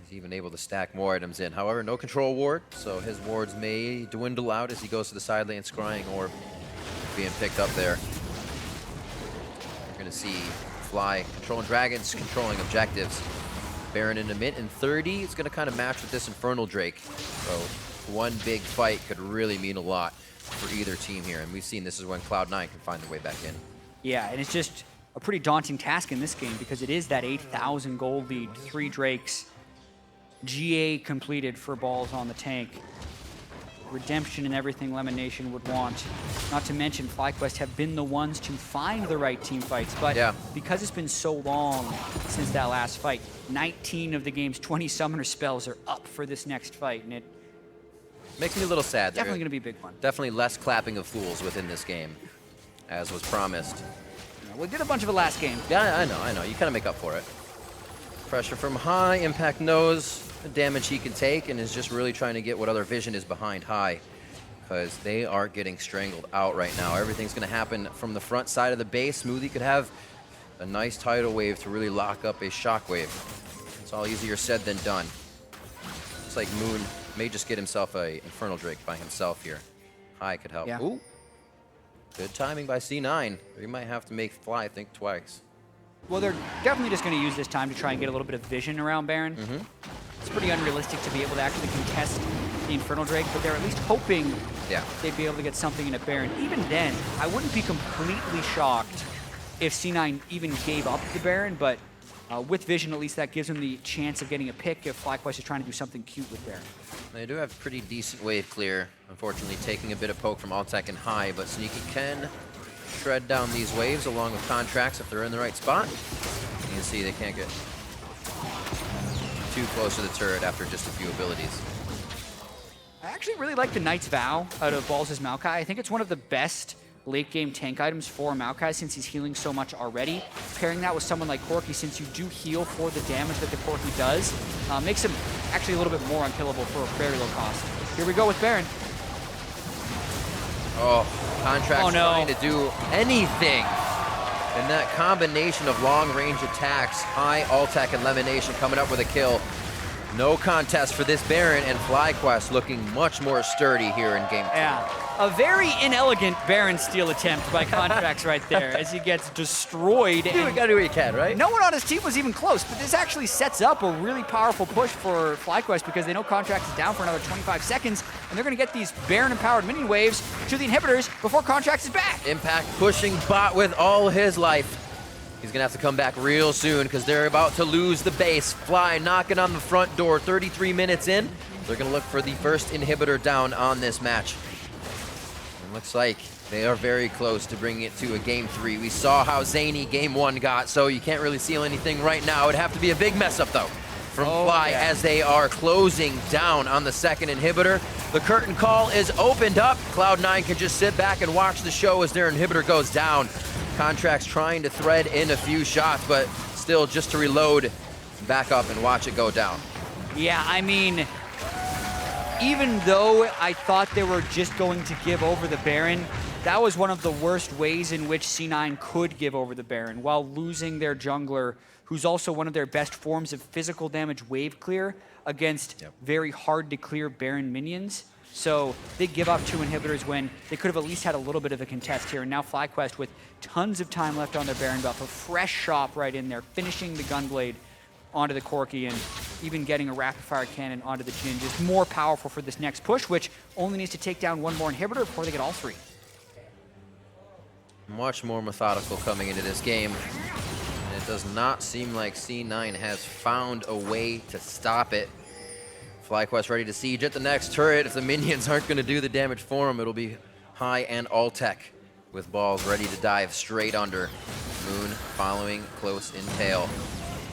He's even able to stack more items in. However, no control ward, so his wards may dwindle out as he goes to the side lane, scrying or being picked up there. You're going to see Fly controlling dragons, controlling objectives. Baron in the mid, and 30 is going to kind of match with this Infernal Drake. So one big fight could really mean a lot for either team here, and we've seen this is when Cloud9 can find their way back in. Yeah, and it's just a pretty daunting task in this game because it is that 8,000 gold lead, 3 Drakes, GA completed for balls on the tank. Redemption and everything Lemon Nation would want. Not to mention FlyQuest have been the ones to find the right team fights, but because it's been so long since that last fight, 19 of the game's 20 summoner spells are up for this next fight, and it makes me a little sad. Definitely going to be a big one. Definitely less clapping of fools within this game, as was promised. Yeah, we did a bunch of it last game. Yeah, I know. You kind of make up for it. Pressure from High. Impact knows the damage he can take and is just really trying to get what other vision is behind High, because they are getting strangled out right now. Everything's going to happen from the front side of the base. Smoothie could have a nice tidal wave to really lock up a shockwave. It's all easier said than done. Looks like Moon may just get himself a Infernal Drake by himself here. High could help. Ooh. Good timing by C9. We might have to make Fly think twice. Well, they're definitely just going to use this time to try and get a little bit of vision around Baron. It's pretty unrealistic to be able to actually contest the Infernal Drake, but they're at least hoping they'd be able to get something in a Baron. Even then, I wouldn't be completely shocked if C9 even gave up the Baron, but with vision, at least that gives them the chance of getting a pick if FlyQuest is trying to do something cute with Baron. They do have pretty decent wave clear. Unfortunately, taking a bit of poke from Altec and High, but Sneaky can shred down these waves along with contracts if they're in the right spot. You can see they can't get too close to the turret after just a few abilities. I actually really like the Knight's Vow out of Balls' Maokai. I think it's one of the best late game tank items for Maokai since he's healing so much already. Pairing that with someone like Corki, since you do heal for the damage that the Corki does, makes him actually a little bit more unkillable for a very low cost. Here we go with Baron. Oh, Contract's trying to do anything And that combination of long-range attacks, high Altec and Lemonation coming up with a kill. No contest for this Baron, and FlyQuest looking much more sturdy here in game 2. Yeah, a very inelegant Baron steal attempt by Contracts right there as he gets destroyed. You gotta do what you can, right? No one on his team was even close, but this actually sets up a really powerful push for FlyQuest because they know Contracts is down for another 25 seconds, and they're gonna get these Baron-empowered minion waves to the inhibitors before Contracts is back. Impact pushing bot with all his life. He's gonna have to come back real soon because they're about to lose the base. Fly knocking on the front door, 33 minutes in. They're gonna look for the first inhibitor down on this match. It looks like they are very close to bringing it to a game 3. We saw how zany game 1 got, so you can't really seal anything right now. It'd have to be a big mess up though from Fly as they are closing down on the second inhibitor. The curtain call is opened up. Cloud9 can just sit back and watch the show as their inhibitor goes down. Contracts trying to thread in a few shots, but still just to reload, back up and watch it go down. Yeah, I mean, even though I thought they were just going to give over the Baron, that was one of the worst ways in which C9 could give over the Baron while losing their jungler, who's also one of their best forms of physical damage wave clear against very hard to clear Baron minions. So they give up 2 inhibitors when they could have at least had a little bit of a contest here. And now FlyQuest with tons of time left on their Baron buff, a fresh shop right in there, finishing the Gunblade onto the Corki and even getting a rapid fire cannon onto the Jhin. Just more powerful for this next push, which only needs to take down 1 more inhibitor before they get all 3. Much more methodical coming into this game. And it does not seem like C9 has found a way to stop it. FlyQuest ready to siege at the next turret. If the minions aren't going to do the damage for him, it'll be high and Altec with balls ready to dive straight under. Moon following close in tail.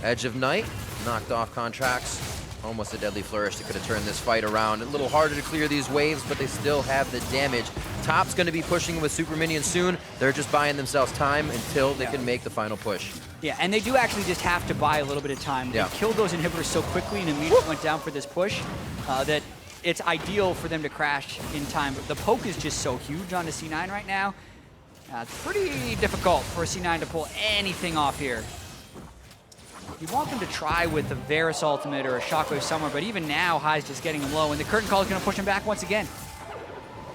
Edge of Night knocked off Contracts. Almost a deadly flourish that could have turned this fight around. A little harder to clear these waves, but they still have the damage. Top's going to be pushing with super minions soon. They're just buying themselves time until they can make the final push. Yeah, and they do actually just have to buy a little bit of time. They killed those inhibitors so quickly and immediately went down for this push that it's ideal for them to crash in time. But the poke is just so huge onto C9 right now. It's pretty difficult for C9 to pull anything off here. You want them to try with a Varus ultimate or a Shockwave somewhere, but even now, High's just getting him low, and the curtain call is going to push him back once again.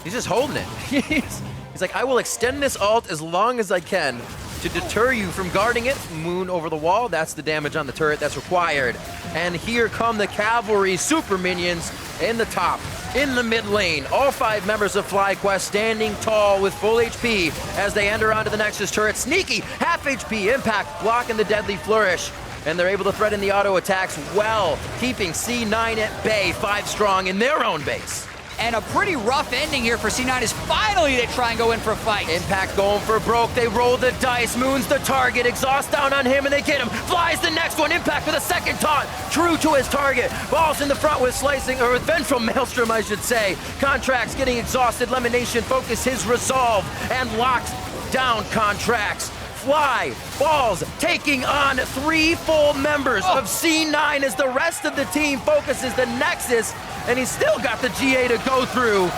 He's just holding it. He's like, I will extend this ult as long as I can to deter you from guarding it. Moon over the wall, that's the damage on the turret that's required. And here come the cavalry super minions in the top, in the mid lane. All 5 members of FlyQuest standing tall with full HP as they enter onto the Nexus turret. Sneaky, half HP impact, blocking the deadly flourish. And they're able to thread in the auto attacks well, keeping C9 at bay, 5 strong in their own base. And a pretty rough ending here for C9 is finally they try and go in for a fight. Impact going for broke, they roll the dice, Moon's the target, exhaust down on him and they get him. Flies the next one, Impact with a second taunt, true to his target. Balls in the front with slicing, or with vengeful maelstrom I should say. Contracts getting exhausted, Lemonation focus his resolve and locks down Contracts. Fly, Balls taking on 3 full members of C9 as the rest of the team focuses the Nexus, and he's still got the GA to go through.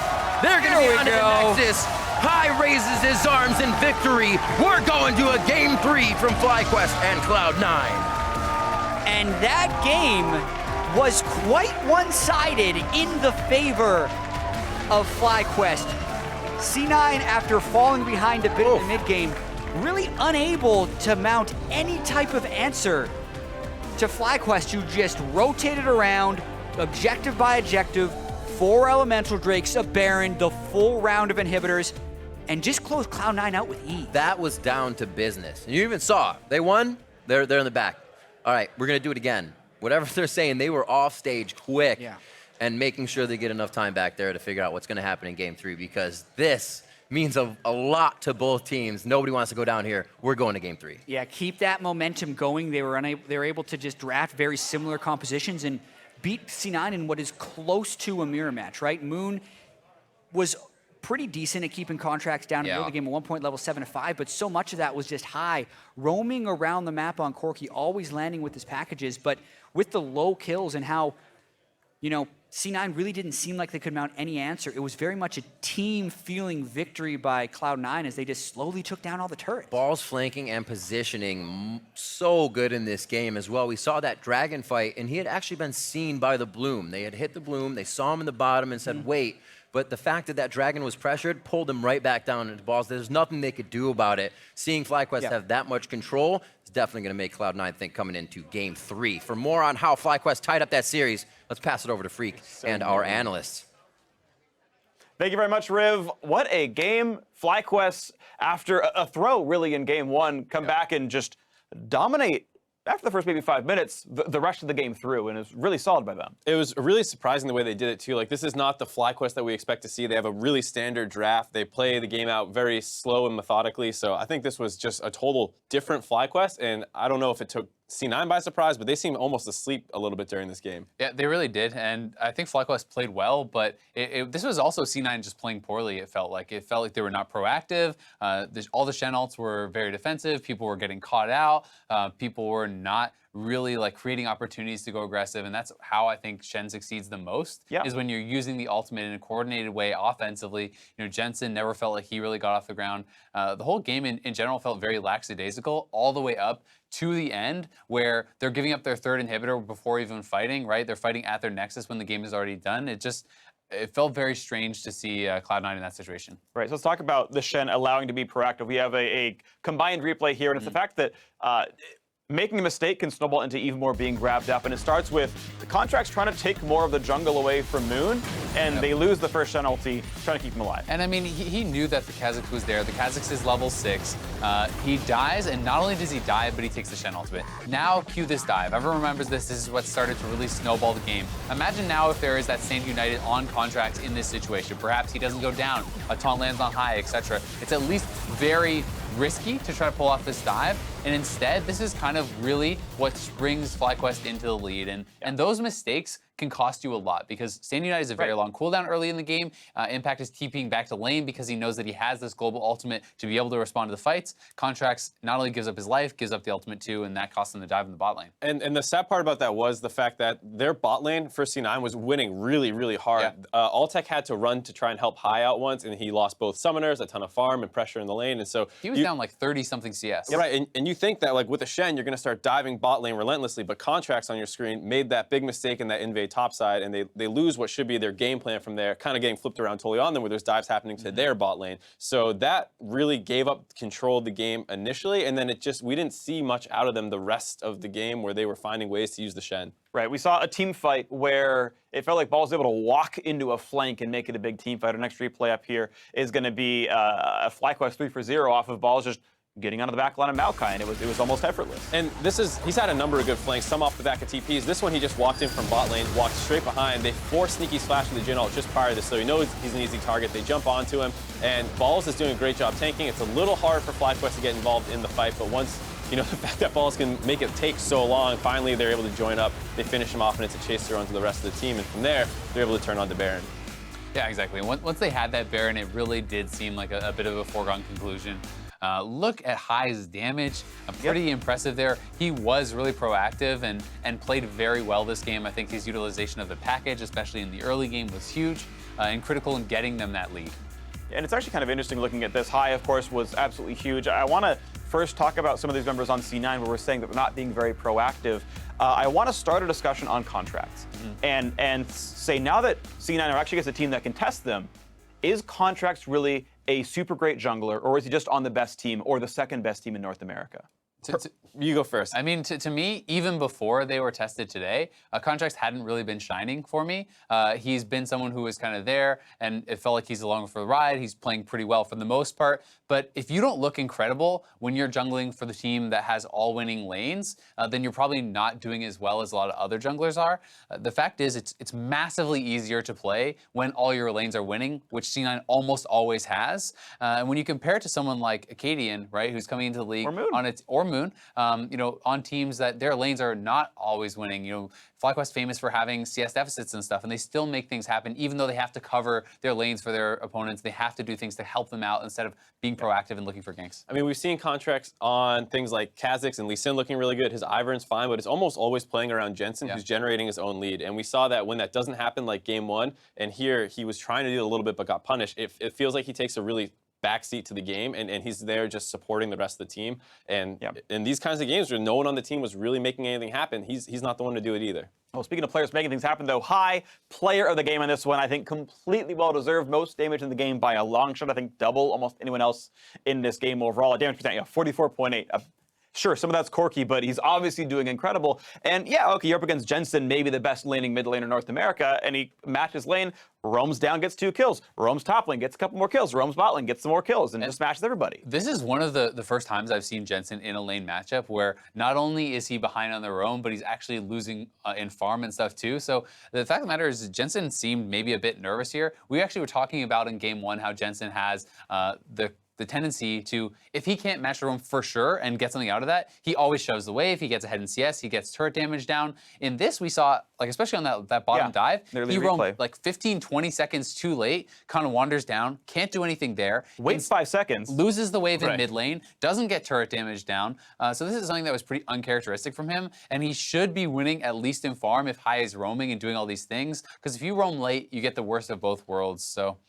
They're gonna be on the Nexus. High raises his arms in victory. We're going to a game 3 from FlyQuest and Cloud9. And that game was quite one-sided in the favor of FlyQuest. C9, after falling behind a bit in the mid-game, really unable to mount any type of answer to FlyQuest, who just rotated around, objective by objective, 4 Elemental Drakes, a Baron, the full round of inhibitors, and just closed Cloud9 out with ease. That was down to business. And you even saw, they won, they're in the back. All right, we're gonna do it again. Whatever they're saying, they were off stage quick and making sure they get enough time back there to figure out what's gonna happen in game 3, because this means a lot to both teams. Nobody wants to go down here. We're going to game 3. Yeah, keep that momentum going. They were able to just draft very similar compositions and beat C9 in what is close to a mirror match, right? Moon was pretty decent at keeping Contracts down in the early game at one point, level 7 to 5, but so much of that was just High, roaming around the map on Corki, always landing with his packages, but with the low kills and how you know, C9 really didn't seem like they could mount any answer. It was very much a team-feeling victory by Cloud9 as they just slowly took down all the turrets. Balls flanking and positioning so good in this game as well. We saw that Dragon fight, and he had actually been seen by the Bloom. They had hit the Bloom, they saw him in the bottom and said, wait. But the fact that that Dragon was pressured pulled him right back down into balls. There's nothing they could do about it. Seeing FlyQuest have that much control is definitely going to make Cloud9 think coming into Game 3. For more on how FlyQuest tied up that series, let's pass it over to Freak and our analysts. Thank you very much, Riv. What a game. FlyQuest, after a throw really in Game 1, come back and just dominate after the first maybe 5 minutes, the rest of the game through, and it was really solid by them. It was really surprising the way they did it, too. Like, this is not the FlyQuest that we expect to see. They have a really standard draft. They play the game out very slow and methodically, so I think this was just a total different FlyQuest, and I don't know if it took C9 by surprise, but they seemed almost asleep a little bit during this game. Yeah, they really did, and I think FlyQuest played well, but this was also C9 just playing poorly, it felt like. It felt like they were not proactive. All the Shen ults were very defensive. People were getting caught out. People were not really like creating opportunities to go aggressive, and that's how I think Shen succeeds the most, is when you're using the ultimate in a coordinated way offensively. You know, Jensen never felt like he really got off the ground. The whole game in general felt very lackadaisical all the way up to the end, where they're giving up their third inhibitor before even fighting, right? They're fighting at their Nexus when the game is already done. It felt very strange to see Cloud9 in that situation. Right, so let's talk about the Shen allowing to be proactive. We have a combined replay here, and it's the fact that making a mistake can snowball into even more being grabbed up, and it starts with the Contracts trying to take more of the jungle away from Moon, and they lose the first Shen ulti, trying to keep him alive. And I mean, he knew that the Kha'Zix was there. The Kha'Zix is level 6. He dies, and not only does he die, but he takes the Shen ultimate. Now, cue this dive. Everyone remembers this. This is what started to really snowball the game. Imagine now if there is that Stand United on Contracts in this situation. Perhaps he doesn't go down, a taunt lands on high, etc. It's at least very risky to try to pull off this dive, and instead, this is kind of really what brings FlyQuest into the lead, and those mistakes can cost you a lot, because Stand United is a very long cooldown early in the game. Impact is TPing back to lane because he knows that he has this global ultimate to be able to respond to the fights. Contracts not only gives up his life, gives up the ultimate too, and that costs him the dive in the bot lane. And the sad part about that was the fact that their bot lane for C9 was winning really, really hard. Altec had to run to try and help High out once, and he lost both summoners, a ton of farm, and pressure in the lane, and so he was down like 30-something CS. Right, and you think that like with a Shen, you're going to start diving bot lane relentlessly, but Contracts on your screen made that big mistake in that invade topside, and they lose what should be their game plan from there, kind of getting flipped around totally on them, where there's dives happening to their bot lane. So that really gave up control of the game initially, and then we didn't see much out of them the rest of the game, where they were finding ways to use the Shen. Right, we saw a team fight where it felt like Ball was able to walk into a flank and make it a big team fight. Our next replay up here is going to be a FlyQuest 3-for-0 off of Balls just getting onto the back line of Maokai, and it was almost effortless. And he's had a number of good flanks, some off the back of TPs. This one, he just walked in from bot lane, walked straight behind. They force Sneaky Splash with the Jhin ult just prior to this, so he knows he's an easy target. They jump onto him, and Balls is doing a great job tanking. It's a little hard for FlyQuest to get involved in the fight, but once, you know, the fact that Balls can make it take so long, finally they're able to join up. They finish him off, and it's a chase through onto the rest of the team, and from there, they're able to turn on to Baron. Yeah, exactly. Once they had that Baron, it really did seem like a bit of a foregone conclusion. Look at High's damage, pretty impressive there. He was really proactive and played very well this game. I think his utilization of the package, especially in the early game, was huge and critical in getting them that lead. And it's actually kind of interesting looking at this. High, of course, was absolutely huge. I want to first talk about some of these members on C9 where we're saying that they're not being very proactive. I want to start a discussion on Contracts and say, now that C9 are actually against a team that can test them, is Contracts really a super great jungler, or is he just on the best team or the second best team in North America? You go first. I mean, to me, even before they were tested today, Contracts hadn't really been shining for me. He's been someone who was kind of there, and it felt like he's along for the ride. He's playing pretty well for the most part. But if you don't look incredible when you're jungling for the team that has all winning lanes, then you're probably not doing as well as a lot of other junglers are. The fact is, it's massively easier to play when all your lanes are winning, which C9 almost always has. And when you compare it to someone like Acadian, right, who's coming into the league on its or Moon, on teams that their lanes are not always winning. FlyQuest famous for having CS deficits and stuff, and they still make things happen, even though they have to cover their lanes for their opponents. They have to do things to help them out instead of being proactive and looking for ganks. I mean, we've seen contracts on things like Kha'Zix and Lee Sin looking really good. His Ivern's fine, but it's almost always playing around Jensen, who's generating his own lead. And we saw that when that doesn't happen, like game 1, and here he was trying to do it a little bit but got punished. It feels like he takes a really backseat to the game, and he's there just supporting the rest of the team. And in these kinds of games where no one on the team was really making anything happen, he's not the one to do it either. Well, speaking of players making things happen, though, High, player of the game on this one, I think completely well-deserved. Most damage in the game by a long shot. I think double almost anyone else in this game overall. A damage percent, 44.8. Sure, some of that's Corky, but he's obviously doing incredible. And yeah, okay, you're up against Jensen, maybe the best laning mid lane in North America, and he matches lane, roams down, gets 2 kills. Roams top lane, gets a couple more kills. Roams bot lane, gets some more kills, and just matches everybody. This is one of the first times I've seen Jensen in a lane matchup where not only is he behind on the roam, but he's actually losing in farm and stuff too. So the fact of the matter is Jensen seemed maybe a bit nervous here. We actually were talking about in game 1 how Jensen has the tendency to, if he can't match the roam for sure and get something out of that, he always shoves the wave. He gets ahead in CS. He gets turret damage down. In this, we saw, like especially on that bottom dive, he roamed like 15, 20 seconds too late, kind of wanders down, can't do anything there. Waits 5 seconds. Loses the wave in mid lane, doesn't get turret damage down. So this is something that was pretty uncharacteristic from him, and he should be winning at least in farm if High is roaming and doing all these things, because if you roam late, you get the worst of both worlds. So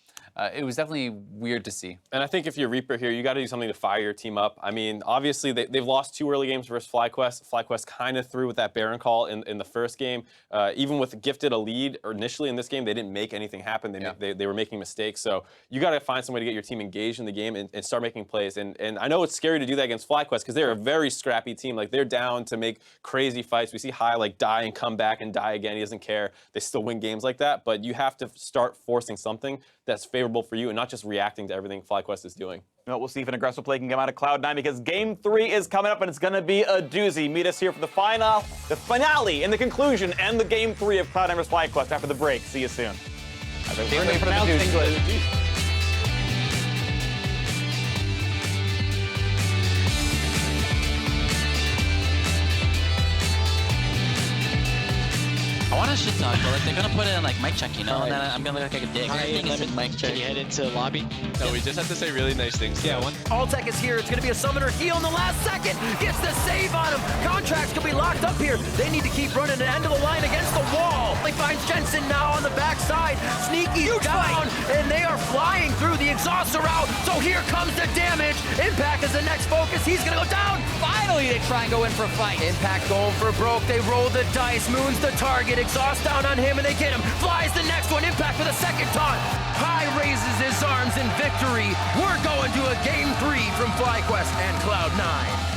it was definitely weird to see. And I think if you're Reaper here, you got to do something to fire your team up. I mean, obviously, they've lost 2 early games versus FlyQuest. FlyQuest kind of threw with that Baron call in the first game. Even with gifted a lead initially in this game, they didn't make anything happen. They were making mistakes. So you got to find some way to get your team engaged in the game and start making plays. And I know it's scary to do that against FlyQuest because they're a very scrappy team. Like, they're down to make crazy fights. We see High like die and come back and die again. He doesn't care. They still win games like that. But you have to start forcing something that's favorable for you and not just reacting to everything FlyQuest is doing. Well, we'll see if an aggressive play can come out of Cloud9 because Game 3 is coming up and it's going to be a doozy. Meet us here for the finale, and the conclusion, and the Game 3 of Cloud9 vs FlyQuest after the break. See you soon. I want to shit talk, but like they're gonna put it in like mic check, and then I'm gonna look like a dick. Mic check. Can you head into the lobby? No, we just have to say really nice things. Yeah, one. Altec is here. It's going to be a summoner heal in the last second. Gets the save on him. Contracts could be locked up here. They need to keep running the end of the line against the wall. He finds Jensen now on the backside. Sneaky down, and they are flying through. The exhausts are out, so here comes the damage. Impact is the next focus. He's going to go down. Finally, they try and go in for a fight. Impact going for broke. They roll the dice. Moon's the target. Exhaust down on him, and they get him. Flies the next one. Impact for the second taunt. High raises his arms in victory. We're going to a Game 3 from FlyQuest and Cloud9.